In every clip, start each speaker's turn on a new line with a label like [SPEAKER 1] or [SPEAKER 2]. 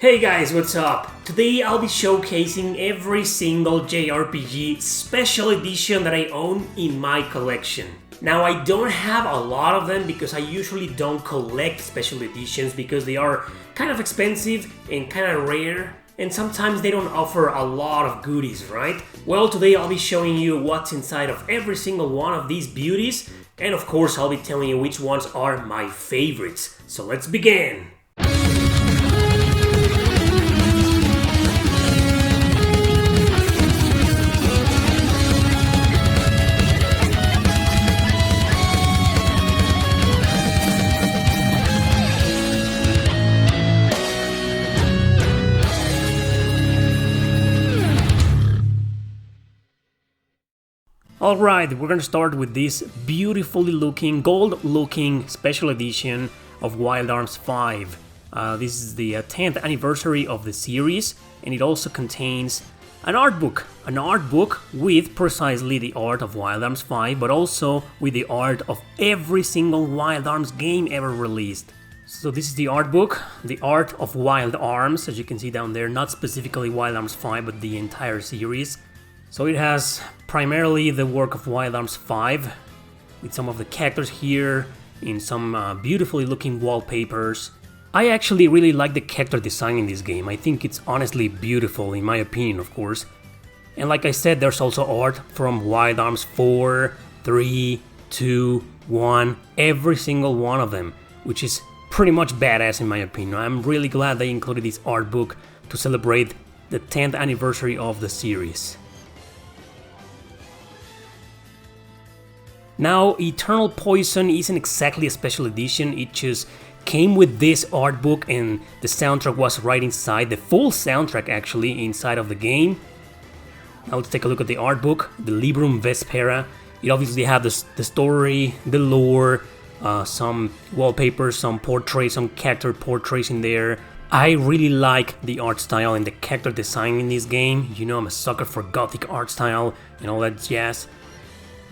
[SPEAKER 1] Hey guys, what's up? Today I'll be showcasing every single JRPG special edition that I own in my collection. Now I don't have a lot of them because I usually don't collect special editions because they are kind of expensive and kind of rare, and sometimes they don't offer a lot of goodies, right? Well, today I'll be showing you what's inside of every single one of these beauties, and of course I'll be telling you which ones are my favorites. So let's begin! Alright, we're gonna start with this beautifully looking, gold looking special edition of Wild Arms 5. This is the 10th anniversary of the series, and it also contains an art book with precisely the art of Wild Arms 5, but also with the art of every single Wild Arms game ever released. So this is the art book, the art of Wild Arms, as you can see down there, not specifically Wild Arms 5, but the entire series. So it has primarily the work of Wild Arms 5, with some of the characters here, in some beautifully looking wallpapers. I actually really like the character design in this game. I think it's honestly beautiful, in my opinion, of course. And like I said, there's also art from Wild Arms 4, 3, 2, 1, every single one of them, which is pretty much badass in my opinion. I'm really glad they included this art book to celebrate the 10th anniversary of the series. Now, Eternal Poison isn't exactly a special edition, it just came with this art book and the soundtrack was right inside, the full soundtrack actually, inside of the game. Now let's take a look at the art book, the Librum Vespera. It obviously has the story, the lore, some wallpapers, some portraits, some character portraits in there. I really like the art style and the character design in this game. You know, I'm a sucker for gothic art style and all that jazz.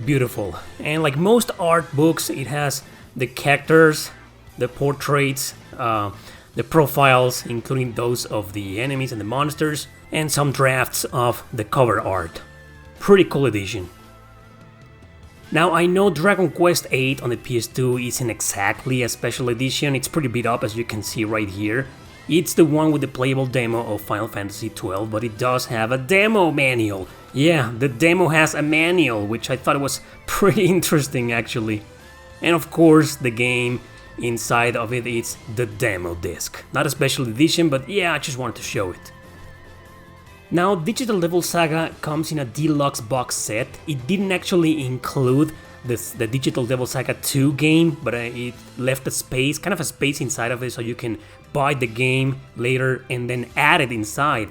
[SPEAKER 1] Beautiful. And like most art books, it has the characters, the portraits, the profiles, including those of the enemies and the monsters, and some drafts of the cover art. Pretty cool edition. Now I know Dragon Quest VIII on the PS2 isn't exactly a special edition, it's pretty beat up as you can see right here. It's the one with the playable demo of Final Fantasy XII, but it does have a demo manual. Yeah, the demo has a manual, which I thought was pretty interesting actually. And of course, the game inside of it is the demo disc. Not a special edition, but yeah, I just wanted to show it. Now, Digital Devil Saga comes in a deluxe box set. It didn't actually include the Digital Devil Saga 2 game, but it left a space, kind of a space inside of it, so you can buy the game later and then add it inside.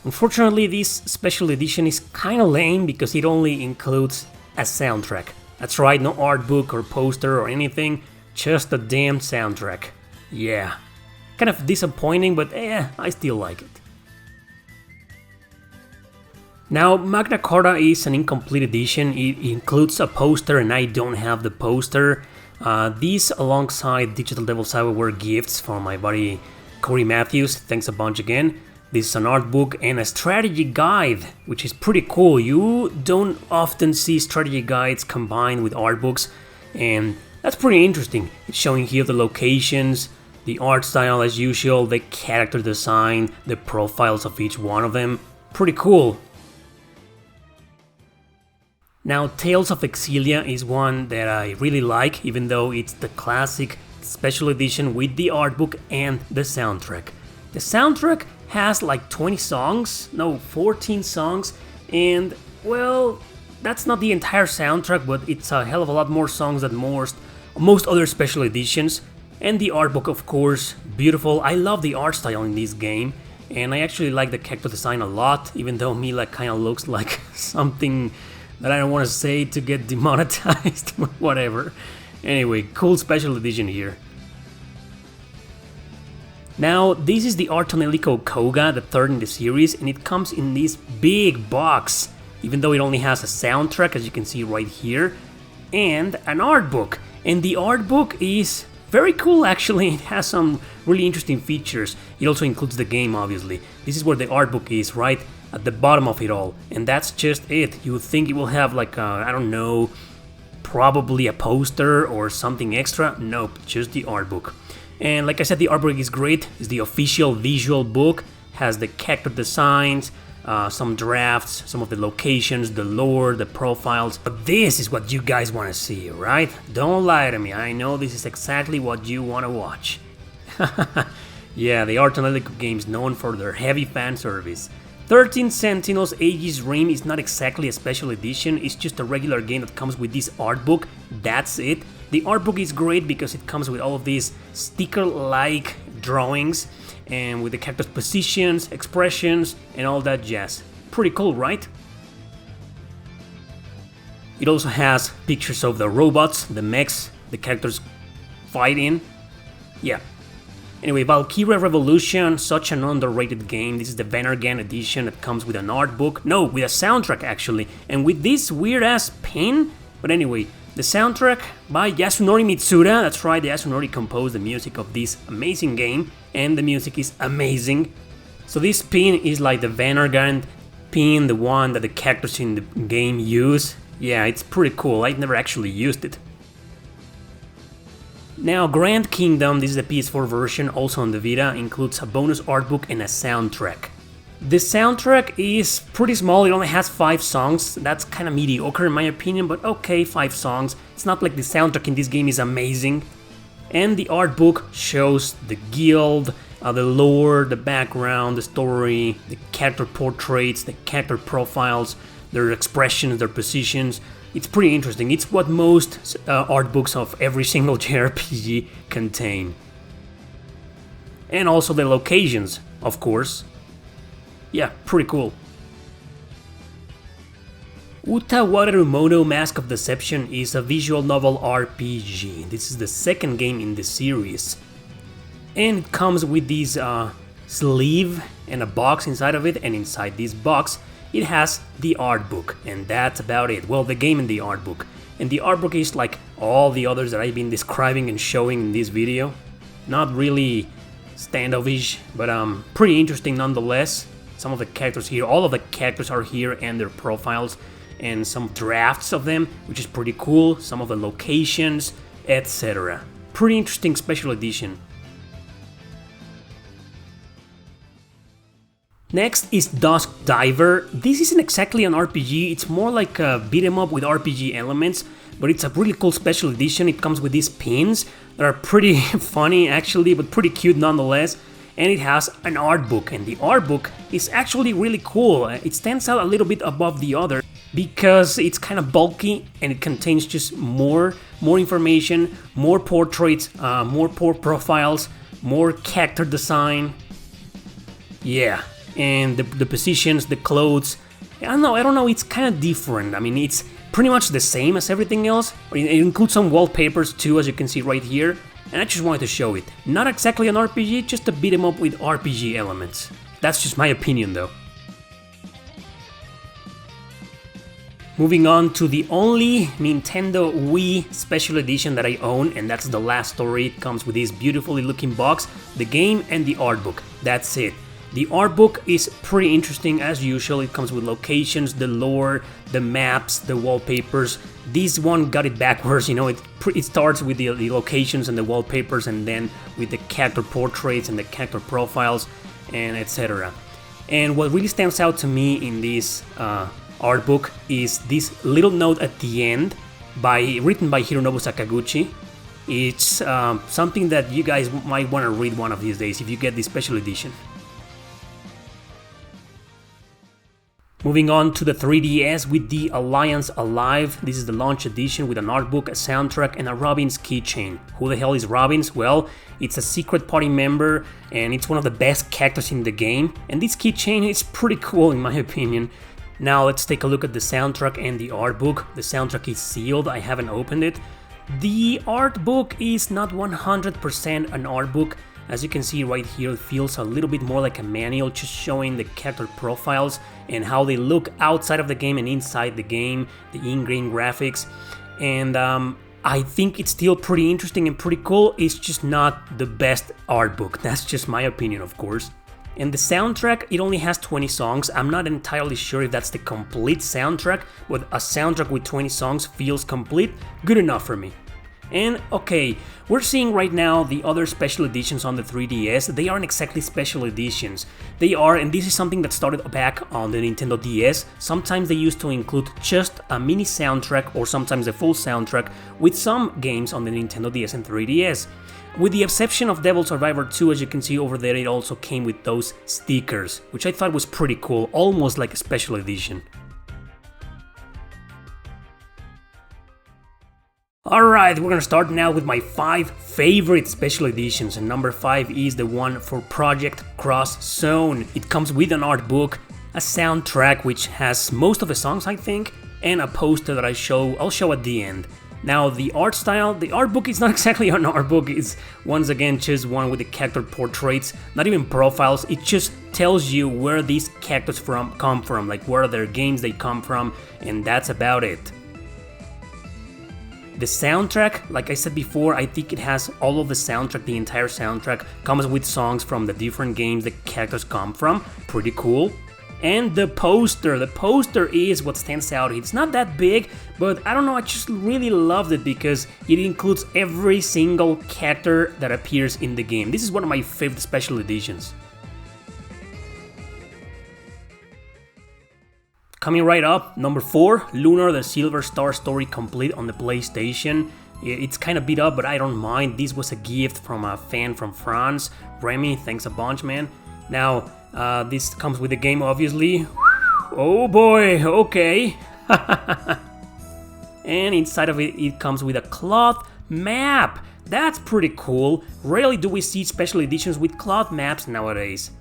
[SPEAKER 1] Unfortunately, this special edition is kinda lame because it only includes a soundtrack. That's right, no art book or poster or anything, just a damn soundtrack. Yeah, kind of disappointing, but I still like it. Now, Magna Carta is an incomplete edition. It includes a poster and I don't have the poster. These, alongside Digital Devil Saga, were gifts from my buddy Corey Matthews. Thanks a bunch again. This is an art book and a strategy guide, which is pretty cool. You don't often see strategy guides combined with art books, and that's pretty interesting. It's showing here the locations, the art style as usual, the character design, the profiles of each one of them. Pretty cool. Now, Tales of Exilia is one that I really like, even though it's the classic special edition with the art book and the soundtrack. The soundtrack has like 20 songs, no, 14 songs, and well, that's not the entire soundtrack, but it's a hell of a lot more songs than most other special editions. And the art book, of course, beautiful. I love the art style in this game, and I actually like the character design a lot, even though Mila kind of looks like something that I don't want to say to get demonetized, but whatever. Anyway, cool special edition here. Now, this is the tonelico Koga, the third in the series, and it comes in this big box, even though it only has a soundtrack, as you can see right here, and an art book. And the art book is Very cool actually, it has some really interesting features. It also includes the game obviously. This is where the art book is, right at the bottom of it all. And that's just it. You would think it will have like, I don't know, probably a poster or something extra. Nope, just the art book. And like I said, the art book is great. It's the official visual book. Has the character designs, some drafts, some of the locations, the lore, the profiles. But this is what you guys want to see, right? Don't lie to me, I know this is exactly what you want to watch. Yeah, the tonelico game is known for their heavy fan service. 13 Sentinels Aegis Rim is not exactly a special edition, it's just a regular game that comes with this art book, that's it. The art book is great because it comes with all of these sticker-like drawings and with the character's positions, expressions, and all that jazz. Pretty cool, right? It also has pictures of the robots, the mechs, the characters fight in. Yeah. Anyway, Valkyrie Revolution, such an underrated game. This is the Vanargan edition that comes with an art book. No, with a soundtrack actually. And with this weird-ass pin. But anyway, the soundtrack by Yasunori Mitsuda. That's right, Yasunori composed the music of this amazing game. And the music is amazing. So this pin is like the Vanargan pin, the one that the characters in the game use. Yeah, it's pretty cool. I've never actually used it. Now, Grand Kingdom, this is the PS4 version, also on the Vita, includes a bonus art book and a soundtrack. The soundtrack is pretty small, it only has 5 songs. That's kind of mediocre in my opinion, but okay, 5 songs. It's not like the soundtrack in this game is amazing. And the art book shows the guild, the lore, the background, the story, the character portraits, the character profiles, their expressions, their positions. It's pretty interesting. It's what most art books of every single JRPG contain. And also the locations, of course. Yeah, pretty cool. Utawarerumono Mask of Deception is a visual novel RPG. This is the second game in the series. And it comes with this sleeve and a box inside of it, and inside this box it has the art book, and that's about it. Well, the game and the art book. And the art book is like all the others that I've been describing and showing in this video. Not really standoffish, but pretty interesting nonetheless. Some of the characters here, all of the characters are here and their profiles, and some drafts of them, which is pretty cool. Some of the locations, etc. Pretty interesting special edition. Next is Dusk Diver. This isn't exactly an RPG, it's more like a beat 'em up with RPG elements, but it's a really cool special edition. It comes with these pins that are pretty funny actually, but pretty cute nonetheless. And it has an art book, and the art book is actually really cool. It stands out a little bit above the other because it's kind of bulky and it contains just more information, more portraits, more profiles, more character design. Yeah. And the positions, the clothes, I don't know, it's kind of different. I mean, it's pretty much the same as everything else. It includes some wallpapers too, as you can see right here, and I just wanted to show it. Not exactly an RPG, just to beat 'em up with RPG elements. That's just my opinion though. Moving on to the only Nintendo Wii special edition that I own, and that's The Last Story. It comes with this beautifully looking box, the game and the art book. That's it. The art book is pretty interesting as usual. It comes with locations, the lore, the maps, the wallpapers. This one got it backwards, you know, it starts with the locations and the wallpapers, and then with the character portraits and the character profiles, and etc. And what really stands out to me in this art book is this little note at the end, written by Hironobu Sakaguchi. It's something that you guys might want to read one of these days if you get this special edition. Moving on to the 3DS with the Alliance Alive. This is the launch edition with an art book, a soundtrack, and a Robin's keychain. Who the hell is Robin's? Well, it's a secret party member, and it's one of the best characters in the game. And this keychain is pretty cool in my opinion. Now let's take a look at the soundtrack and the art book. The soundtrack is sealed, I haven't opened it. The art book is not 100% an art book. As you can see right here, it feels a little bit more like a manual, just showing the character profiles and how they look outside of the game and inside the game, the in-game graphics. And I think it's still pretty interesting and pretty cool. It's just not the best art book. That's just my opinion, of course. And the soundtrack, it only has 20 songs. I'm not entirely sure if that's the complete soundtrack, but a soundtrack with 20 songs feels complete. Good enough for me. And okay, we're seeing right now the other special editions on the 3DS. They aren't exactly special editions. They are, and this is something that started back on the Nintendo DS. Sometimes they used to include just a mini soundtrack or sometimes a full soundtrack with some games on the Nintendo DS and 3DS. With the exception of Devil Survivor 2, as you can see over there, it also came with those stickers, which I thought was pretty cool, almost like a special edition. Alright, we're gonna start now with my 5 favorite special editions, and number 5 is the one for Project Cross Zone. It comes with an art book, a soundtrack which has most of the songs I think, and a poster that I'll show at the end. Now the art style, the art book is not exactly an art book, it's once again just one with the character portraits, not even profiles, it just tells you where these characters come from, like where their games they come from, and that's about it. The soundtrack, like I said before, I think it has all of the soundtrack, the entire soundtrack comes with songs from the different games the characters come from, pretty cool. And the poster is what stands out. It's not that big, but I don't know, I just really loved it because it includes every single character that appears in the game. This is one of my favorite special editions. Coming right up, number 4, Lunar, the Silver Star Story Complete on the PlayStation. It's kind of beat up, but I don't mind. This was a gift from a fan from France. Remy, thanks a bunch, man. Now, this comes with the game, obviously. Oh boy, okay. And inside of it, it comes with a cloth map. That's pretty cool. Rarely do we see special editions with cloth maps nowadays.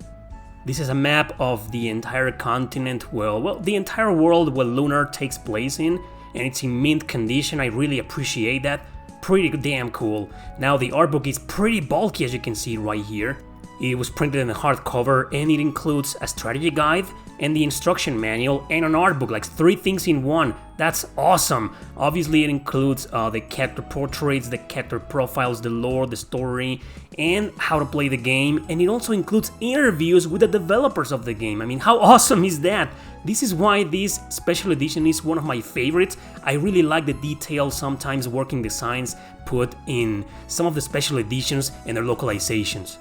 [SPEAKER 1] This is a map of the entire continent, well, the entire world where Lunar takes place in, and it's in mint condition. I really appreciate that. Pretty damn cool. Now the art book is pretty bulky, as you can see right here. It was printed in a hardcover and it includes a strategy guide and the instruction manual and an art book, like 3 things in one. That's awesome. Obviously it includes the character portraits, the character profiles, the lore, the story, and how to play the game, and it also includes interviews with the developers of the game. I mean, how awesome is that? This is why this special edition is one of my favorites. I really like the details, sometimes working designs put in some of the special editions and their localizations.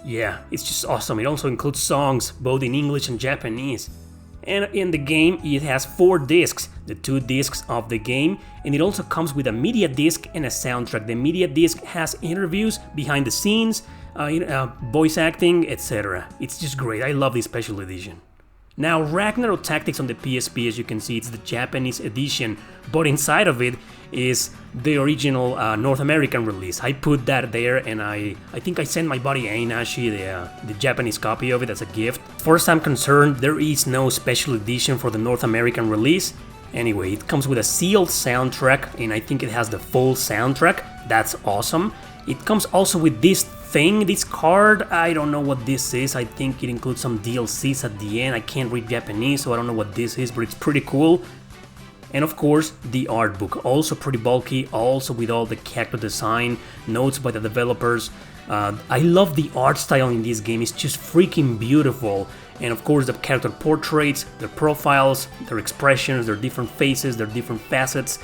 [SPEAKER 1] Yeah, it's just awesome. It also includes songs, both in English and Japanese. And in the game, it has 4 discs, the 2 discs of the game, and it also comes with a media disc and a soundtrack. The media disc has interviews, behind the scenes, voice acting, etc. It's just great. I love this special edition. Now, Ragnarok Tactics on the PSP, as you can see, it's the Japanese edition, but inside of it is the original North American release. I put that there, and I think I sent my buddy Ainashi the Japanese copy of it as a gift. As far as I'm concerned, there is no special edition for the North American release. Anyway, it comes with a sealed soundtrack, and I think it has the full soundtrack. That's awesome. It comes also with this thing, this card. I don't know what this is. I think it includes some DLCs at the end. I can't read Japanese, so I don't know what this is, but it's pretty cool. And of course, the art book, also pretty bulky, also with all the character design, notes by the developers. I love the art style in this game, it's just freaking beautiful. And of course the character portraits, their profiles, their expressions, their different faces, their different facets.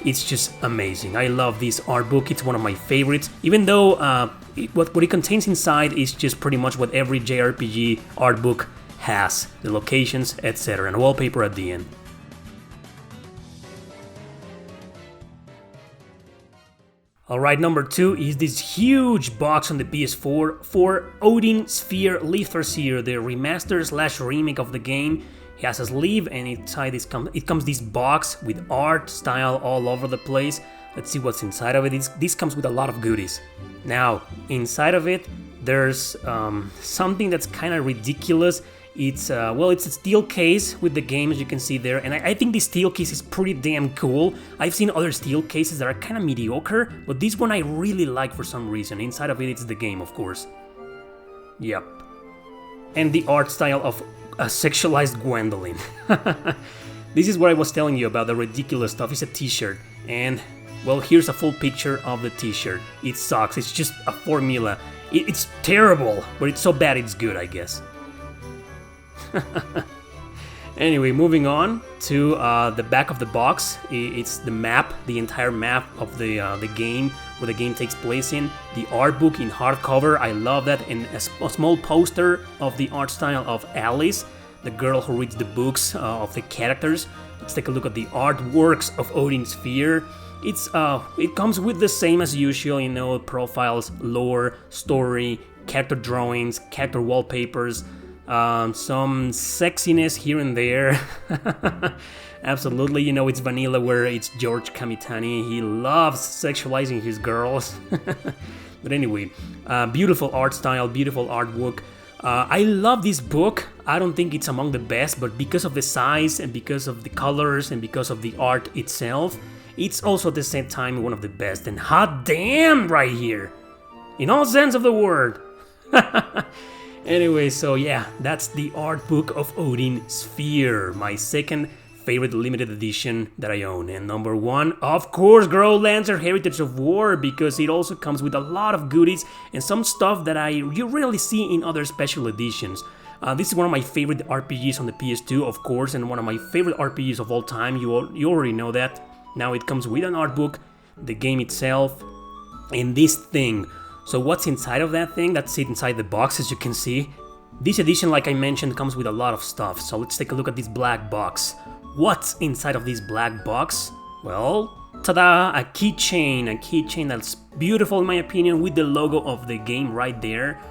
[SPEAKER 1] It's just amazing. I love this art book, it's one of my favorites, even though what it contains inside is just pretty much what every JRPG art book has, the locations, etc., and wallpaper at the end. Alright, number 2 is this huge box on the PS4 for Odin Sphere Liftharseer, the remaster / remake of the game. It has a sleeve, and inside it comes this box with art style all over the place. Let's see what's inside of it. This comes with a lot of goodies. Now, inside of it, there's something that's kind of ridiculous. It's it's a steel case with the game, as you can see there, and I think this steel case is pretty damn cool. I've seen other steel cases that are kind of mediocre, but this one I really like for some reason. Inside of it, it's the game, of course. Yep. And the art style of a sexualized Gwendolyn. This is what I was telling you about, the ridiculous stuff. It's a t-shirt, and Well, here's a full picture of the t-shirt. It sucks, it's just a formula. It's terrible, but it's so bad it's good, I guess. Anyway, moving on to the back of the box. It's the map, the entire map of the game, where the game takes place in. The art book in hardcover, I love that, and a small poster of the art style of Alice, the girl who reads the books of the characters. Let's take a look at the artworks of Odin's Sphere. It comes with the same as usual, you know, profiles, lore, story, character drawings, character wallpapers, some sexiness here and there. Absolutely, you know, it's vanilla where it's George Kamitani. He loves sexualizing his girls. But anyway, beautiful art style, beautiful artwork. I love this book. I don't think it's among the best, but because of the size and because of the colors and because of the art itself, it's also at the same time one of the best. And hot damn right here, in all sense of the word. Anyway, so yeah, that's the art book of Odin Sphere, my second favorite limited edition that I own. And number one, of course, Growlancer Heritage of War, because it also comes with a lot of goodies and some stuff that you rarely see in other special editions. This is one of my favorite RPGs on the PS2, of course, and one of my favorite RPGs of all time. You already know that. Now it comes with an art book, the game itself, and this thing. So what's inside of that thing? That's it inside the box, as you can see. This edition, like I mentioned, comes with a lot of stuff. So let's take a look at this black box. What's inside of this black box? Well, ta-da! A keychain that's beautiful in my opinion, with the logo of the game right there.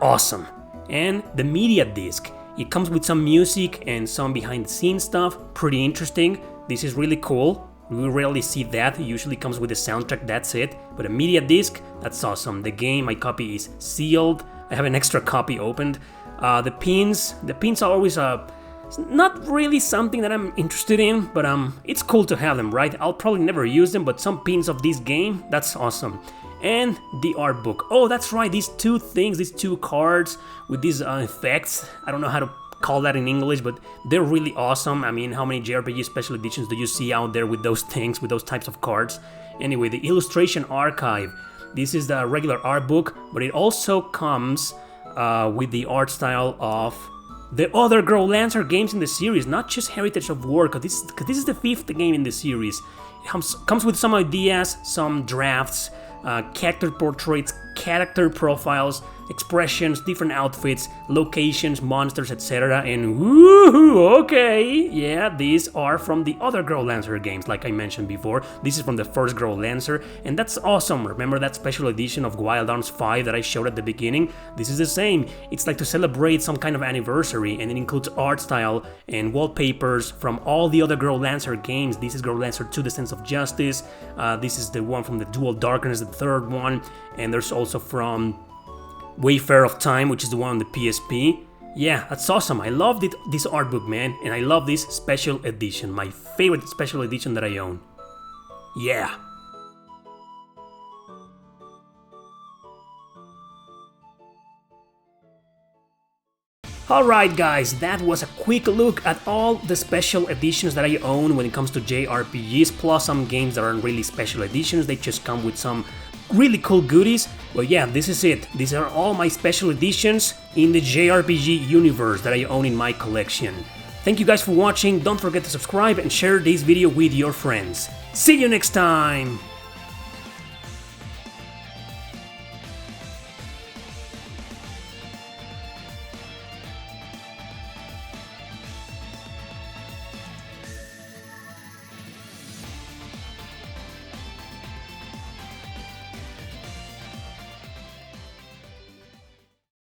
[SPEAKER 1] Awesome. And the media disc. It comes with some music and some behind the scenes stuff. Pretty interesting. This is really cool. We rarely see that. It usually comes with a soundtrack, that's it. But a media disc, that's awesome. The game, my copy is sealed. I have an extra copy opened. The pins are always not really something that I'm interested in, but it's cool to have them, right? I'll probably never use them, but some pins of this game, that's awesome. And the art book. Oh, that's right, these two things, these two cards with these effects. I don't know how to call that in English, but they're really awesome. I mean, how many JRPG special editions do you see out there with those things, with those types of cards? Anyway, the illustration archive. This is the regular art book, but it also comes with the art style of the other Growlancer games in the series, not just Heritage of War, because this is the 5th game in the series. It comes with some ideas, some drafts, character portraits, character profiles, expressions, different outfits, locations, monsters, etc. And woohoo, okay, yeah, these are from the other Growlancer games, like I mentioned before. This is from the first Growlancer, and that's awesome. Remember that special edition of Wild Arms 5 that I showed at the beginning? This is the same. It's like to celebrate some kind of anniversary, and it includes art style and wallpapers from all the other Growlancer games. This is Growlancer 2, The Sense of Justice. This is the one from the Dual Darkness, the third one, and there's also from Wayfarer of Time, which is the one on the PSP. Yeah, that's awesome. I love this art book, man, and I love this special edition, my favorite special edition that I own. Yeah. Alright guys, that was a quick look at all the special editions that I own when it comes to JRPGs, plus some games that aren't really special editions, they just come with some really cool goodies. Well, yeah, this is it. These are all my special editions in the JRPG universe that I own in my collection. Thank you guys for watching. Don't forget to subscribe and share this video with your friends. See you next time!